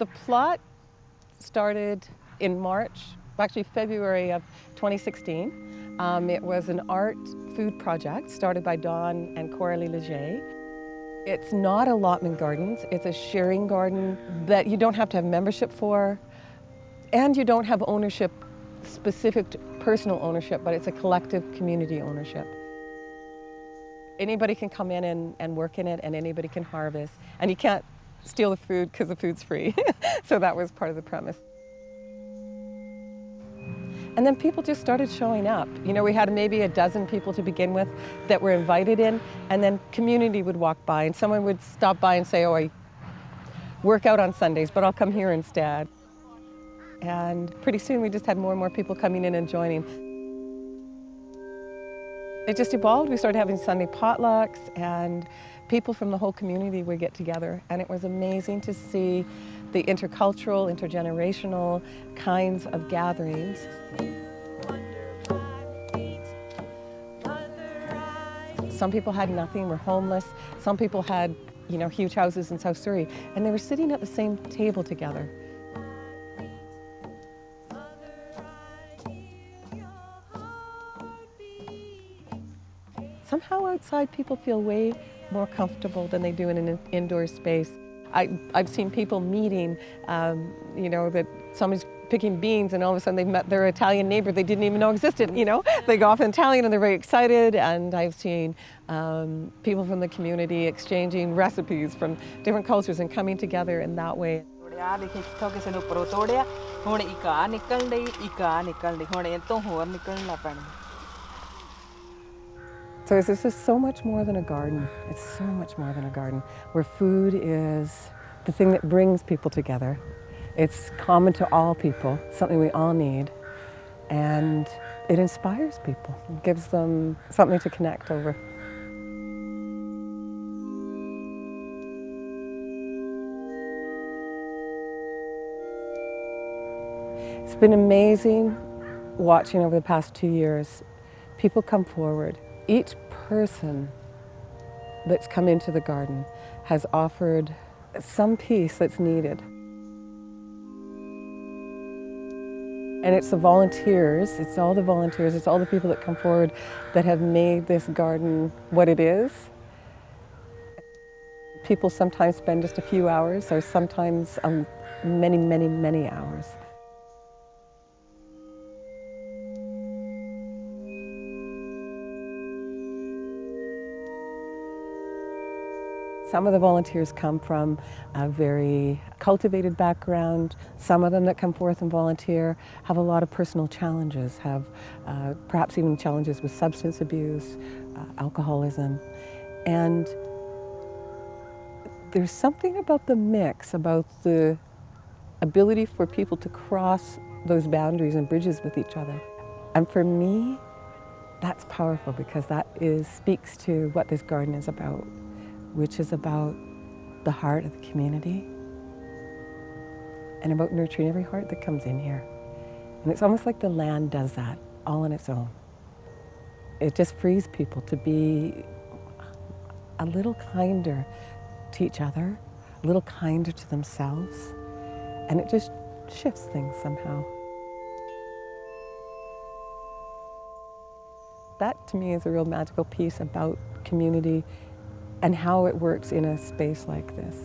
The P.L.O.T started in March, actually February of 2016. It was an art food project started by Don and Coralie Leger. It's not allotment gardens, it's a sharing garden that you don't have to have membership for, and you don't have ownership, specific personal ownership, but it's a collective community ownership. Anybody can come in and work in it, and anybody can harvest, and you can't steal the food because the food's free. So that was part of the premise. And then people just started showing up. You know, we had maybe a dozen people to begin with that were invited in, and then community would walk by and someone would stop by and say, oh, I work out on Sundays, but I'll come here instead. And pretty soon we just had more and more people coming in and joining. It just evolved. We started having Sunday potlucks, and people from the whole community would get together, and it was amazing to see the intercultural, intergenerational kinds of gatherings. Some people had nothing, were homeless. Some people had, you know, huge houses in South Surrey, and they were sitting at the same table together. Somehow outside people feel way more comfortable than they do in an indoor space. I've seen people meeting, you know, that somebody's picking beans and all of a sudden they've met their Italian neighbor they didn't even know existed, you know? They go off in Italian and they're very excited, and I've seen people from the community exchanging recipes from different cultures and coming together in that way. So this is so much more than a garden. It's so much more than a garden, where food is the thing that brings people together. It's common to all people, something we all need, and it inspires people. It gives them something to connect over. It's been amazing watching over the past 2 years. People come forward. Each person that's come into the garden has offered some piece that's needed. And it's the volunteers, it's all the volunteers, it's all the people that come forward that have made this garden what it is. People sometimes spend just a few hours, or sometimes many, many, many hours. Some of the volunteers come from a very cultivated background. Some of them that come forth and volunteer have a lot of personal challenges, have perhaps even challenges with substance abuse, alcoholism. And there's something about the mix, about the ability for people to cross those boundaries and bridges with each other. And for me, that's powerful, because that speaks to what this garden is about, which is about the heart of the community and about nurturing every heart that comes in here. And it's almost like the land does that all on its own. It just frees people to be a little kinder to each other, a little kinder to themselves, and it just shifts things somehow. That to me is a real magical piece about community and how it works in a space like this.